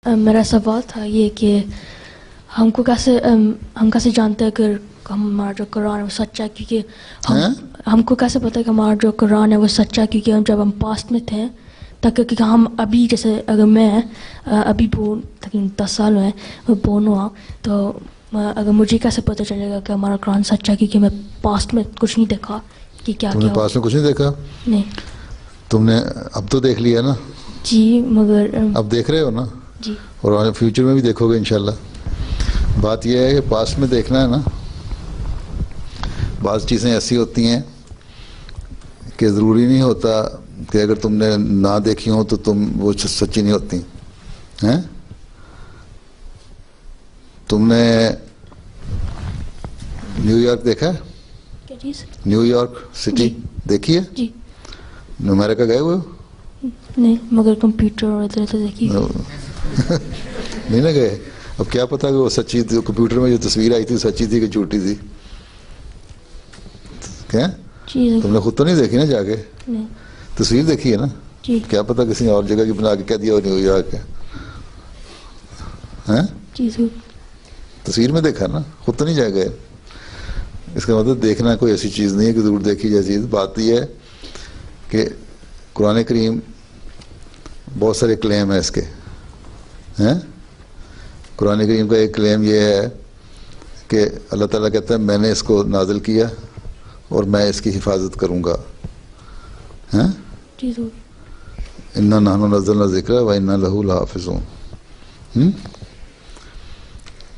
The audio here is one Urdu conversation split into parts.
میرا سوال تھا یہ کہ ہم کیسے جانتے ہیں کہ ہمارا جو قرآن ہے وہ سچا ہے، کیونکہ ہم کو کیسے پتہ ہے کہ ہمارا جو قرآن ہے وہ سچا ہے، کیونکہ جب ہم پاسٹ میں تھے تک، کیونکہ ہم ابھی جیسے اگر میں ابھی تقریباً 10 سال ہوئے بورن ہوا، تو اگر مجھے کیسے پتہ چلے گا کہ ہمارا قرآن سچا ہے، کیونکہ میں پاسٹ میں کچھ نہیں دیکھا کہ کیا تم نے پاسٹ میں کچھ نہیں دیکھا؟ نہیں. تم نے اب تو دیکھ لیا نا؟ جی مگر اب دیکھ رہے ہو نا؟ جی. اور فیوچر میں بھی دیکھو گے انشاءاللہ. بات یہ ہے کہ پاسٹ میں دیکھنا ہے نا، بعض چیزیں ایسی ہوتی ہیں کہ ضروری نہیں ہوتا کہ اگر تم نے نہ دیکھی ہوں تو تم وہ سچی نہیں ہوتی ہیں. تم نے نیو یارک دیکھا ہے؟ کیا چیز؟ نیو یارک سٹی دیکھی ہے؟ جی. امریکہ گئے ہوئے ہو؟ نہیں مگر کمپیوٹر اور ادھر ادھر دیکھی. نہیں نہ گئے. اب کیا پتا کہ وہ سچی تھی، کمپیوٹر میں جو تصویر آئی تھی سچی تھی کہ جھوٹی تھی؟ کیا تم نے خود تو نہیں دیکھی نا جا کے؟ نہیں. تصویر دیکھی ہے نا؟ جی. کیا پتا کسی اور جگہ کی بنا کے کہہ دیا ہو نیو یارک ہے؟ جی تصویر میں دیکھا نا، خود تو نہیں جا گئے. اس کا مطلب دیکھنا کوئی ایسی چیز نہیں ہے کہ ضرور دیکھی جائے چیز. بات یہ ہے کہ قرآن کریم بہت سارے کلیم ہیں اس کے ہیں. قرآن کریم کا ایک کلیم یہ ہے کہ اللہ تعالیٰ کہتا ہے میں نے اس کو نازل کیا اور میں اس کی حفاظت کروں گا. ہیں اِنَّا نَحْنُ نَزَّلْنَا الذِّكْرَ وَإِنَّا لَهُ لَحَافِظُونَ.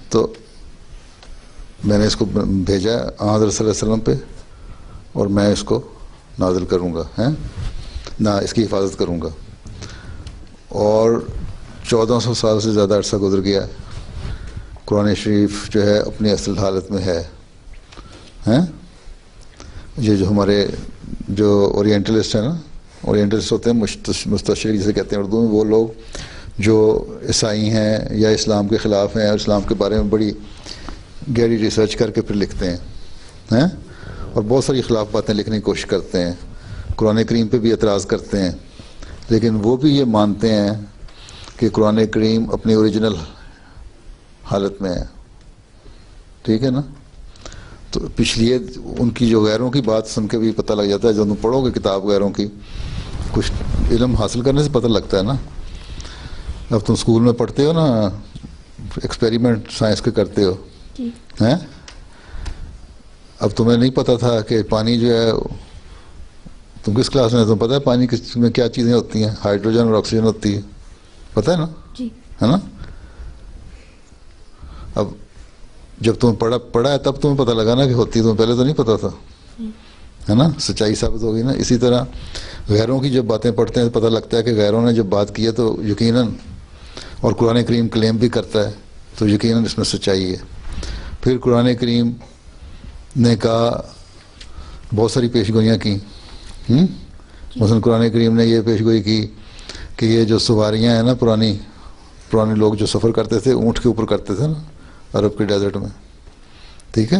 تو میں نے اس کو بھیجا حضرت صلی اللہ علیہ وسلم پہ اور میں اس کو نازل کروں گا، ہیں نہ اس کی حفاظت کروں گا. اور 1400 سال سے زیادہ عرصہ گزر گیا. قرآن شریف جو ہے اپنی اصل حالت میں ہے. ہیں یہ جو ہمارے جو اورینٹلسٹ ہیں نا، اورینٹلسٹ ہوتے ہیں مستشرق جسے کہتے ہیں اردو میں، وہ لوگ جو عیسائی ہیں یا اسلام کے خلاف ہیں اور اسلام کے بارے میں بڑی گہری ریسرچ کر کے پھر لکھتے ہیں اور بہت ساری خلاف باتیں لکھنے کی کوشش کرتے ہیں، قرآن کریم پہ بھی اعتراض کرتے ہیں. لیکن وہ بھی یہ مانتے ہیں کہ قرآن کریم اپنی اوریجنل حالت میں ہے. ٹھیک ہے نا؟ تو پچھلی ان کی جو غیروں کی بات سن کے بھی پتہ لگ جاتا ہے. جب تم پڑھو گے کتاب غیروں کی، کچھ علم حاصل کرنے سے پتہ لگتا ہے نا. اب تم اسکول میں پڑھتے ہو نا، ایکسپیریمنٹ سائنس کے کرتے ہو ہیں. اب تمہیں نہیں پتہ تھا کہ پانی جو ہے، تم کس کلاس میں تمہیں پتہ ہے پانی میں کیا چیزیں ہوتی ہیں؟ ہائیڈروجن اور آکسیجن ہوتی ہے، پتہ ہے نا؟ جی. ہے نا؟ اب جب تمہیں پڑھا ہے تب تمہیں پتہ لگا نا کہ ہوتی ہے، تمہیں پہلے تو نہیں پتہ تھا، ہے نا؟ سچائی ثابت ہوگی نا. اسی طرح غیروں کی جب باتیں پڑھتے ہیں تو پتہ لگتا ہے کہ غیروں نے جب بات کی ہے تو یقیناً، اور قرآن کریم کلیم بھی کرتا ہے تو یقیناً اس میں سچائی ہے. پھر قرآن کریم نے کہا بہت ساری پیش گوئیاں کی. مثلاً قرآن کریم نے یہ پیش گوئی کی کہ یہ جو سواریاں ہیں نا، پرانے لوگ جو سفر کرتے تھے اونٹ کے اوپر کرتے تھے نا عرب کے ڈیزرٹ میں. ٹھیک ہے؟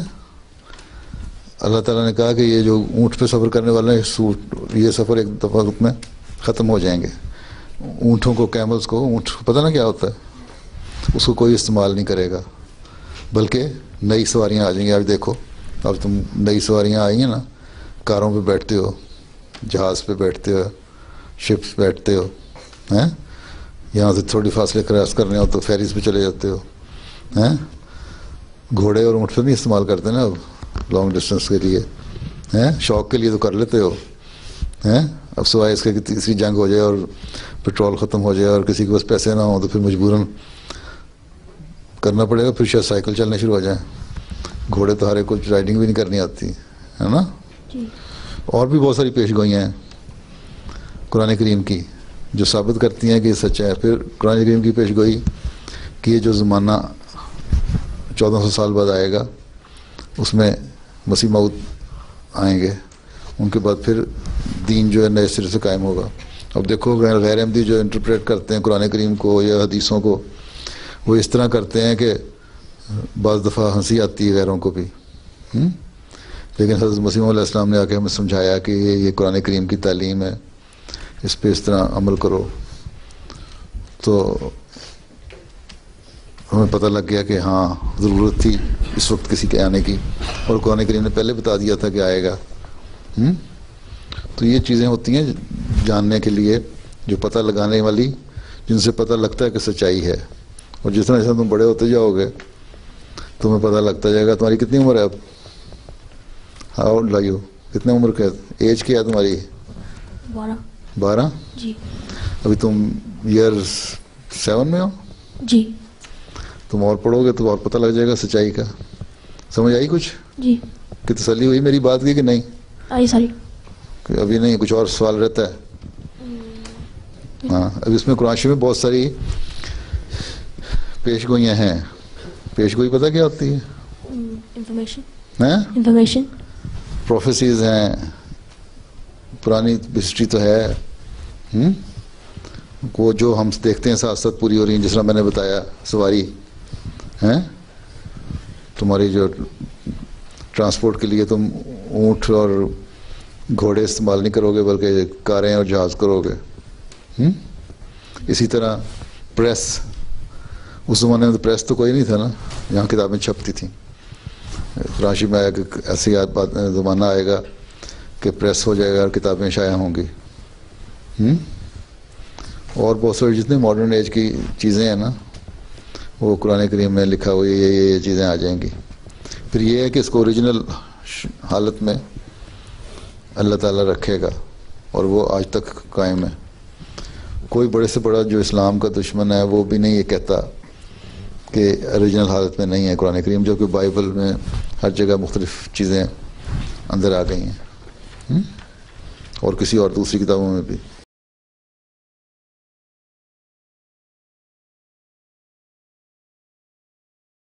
اللہ تعالیٰ نے کہا کہ یہ جو اونٹ پہ سفر کرنے والے ہیں یہ سفر ایک دفعہ میں ختم ہو جائیں گے. اونٹوں کو، کیملز کو، اونٹ پتہ نا کیا ہوتا ہے، اس کو کوئی استعمال نہیں کرے گا، بلکہ نئی سواریاں آ جائیں گی. اب دیکھو، اب تم نئی سواریاں آئی ہیں نا، کاروں پہ بیٹھتے ہو، جہاز پہ بیٹھتے ہو، شپس بیٹھتے ہو، ہیں یہاں سے تھوڑی فاصلے کراس کرنے ہو تو فیریز پہ چلے جاتے ہو. ہیں گھوڑے اور اونٹ پہ نہیں استعمال کرتے نا اب لانگ ڈسٹینس کے لیے. ہیں شوق کے لیے تو کر لیتے ہو. ہیں اب سوائے اس کے کہ تیسری جنگ ہو جائے اور پٹرول ختم ہو جائے اور کسی کے پاس پیسے نہ ہوں تو پھر مجبوراً کرنا پڑے گا. پھر شاید سائیکل چلنے شروع ہو جائیں. گھوڑے تو ہر ایک کو رائڈنگ بھی نہیں کرنی آتی ہے نا. اور بھی بہت ساری پیش گوئیاں ہیں قرآن کریم کی جو ثابت کرتی ہیں کہ یہ سچا ہے. پھر قرآن کریم کی پیش گوئی کہ یہ جو زمانہ 1400 سال بعد آئے گا اس میں مسیح موعود آئیں گے، ان کے بعد پھر دین جو ہے نئے سرے سے قائم ہوگا. اب دیکھو غیر احمدی جو انٹرپریٹ کرتے ہیں قرآن کریم کو یا حدیثوں کو، وہ اس طرح کرتے ہیں کہ بعض دفعہ ہنسی آتی ہے غیروں کو بھی. لیکن حضرت مسیح علیہ السلام نے آ کے ہمیں سمجھایا کہ یہ قرآن کریم کی تعلیم ہے، اس پہ اس طرح عمل کرو. تو ہمیں پتہ لگ گیا کہ ہاں ضرورت تھی اس وقت کسی کے آنے کی، اور قرآن کریم نے پہلے بتا دیا تھا کہ آئے گا. تو یہ چیزیں ہوتی ہیں جاننے کے لیے، جو پتہ لگانے والی، جن سے پتہ لگتا ہے کہ سچائی ہے. اور جس طرح تم بڑے ہوتے جاؤ گے تمہیں پتہ لگتا جائے گا. تمہاری کتنی عمر ہے اب؟ How old are you? کتنے عمر کا ایج کیا ہے تمہاری؟ 12. جی. ابھی تم ایئر 7 میں ہو. جی. تم اور پڑھو گے تو اور پتہ لگ جائے گا سچائی کا. سمجھ آئی کچھ؟ جی. کہ تسلی ہوئی میری بات کی کہ نہیں؟ آئی ساری. ابھی نہیں، کچھ اور سوال رہتا ہے؟ ہاں، ابھی اس میں قرآن شریف میں بہت ساری پیش گوئیاں ہیں. پیش گوئی پتہ کیا ہوتی ہے؟ انفارمیشن. پروفیسیز ہیں، پرانی ہسٹری تو ہے. وہ جو ہم دیکھتے ہیں ساتھ ساتھ پوری ہو رہی ہیں. جس طرح میں نے بتایا سواری ہیں، تمہاری جو ٹرانسپورٹ کے لیے تم اونٹ اور گھوڑے استعمال نہیں کرو گے بلکہ کاریں اور جہاز کرو گے. اسی طرح پریس، اس زمانے میں تو پریس تو کوئی نہیں تھا نا جہاں کتابیں چھپتی تھیں. راشی میں آیا کہ ایسی زمانہ آئے گا کہ پریس ہو جائے گا اور کتابیں شائع ہوں گی. اور بہت ساری جتنے ماڈرن ایج کی چیزیں ہیں نا وہ قرآن کریم میں لکھا ہوئی یہ چیزیں آ جائیں گی. پھر یہ ہے کہ اس کو اوریجنل حالت میں اللہ تعالیٰ رکھے گا اور وہ آج تک قائم ہے. کوئی بڑے سے بڑا جو اسلام کا دشمن ہے وہ بھی نہیں یہ کہتا کہ اوریجنل حالت میں نہیں ہے قرآن کریم، جو کہ بائبل میں ہر جگہ مختلف چیزیں اندر آ گئی ہیں، اور کسی اور دوسری کتابوں میں بھی.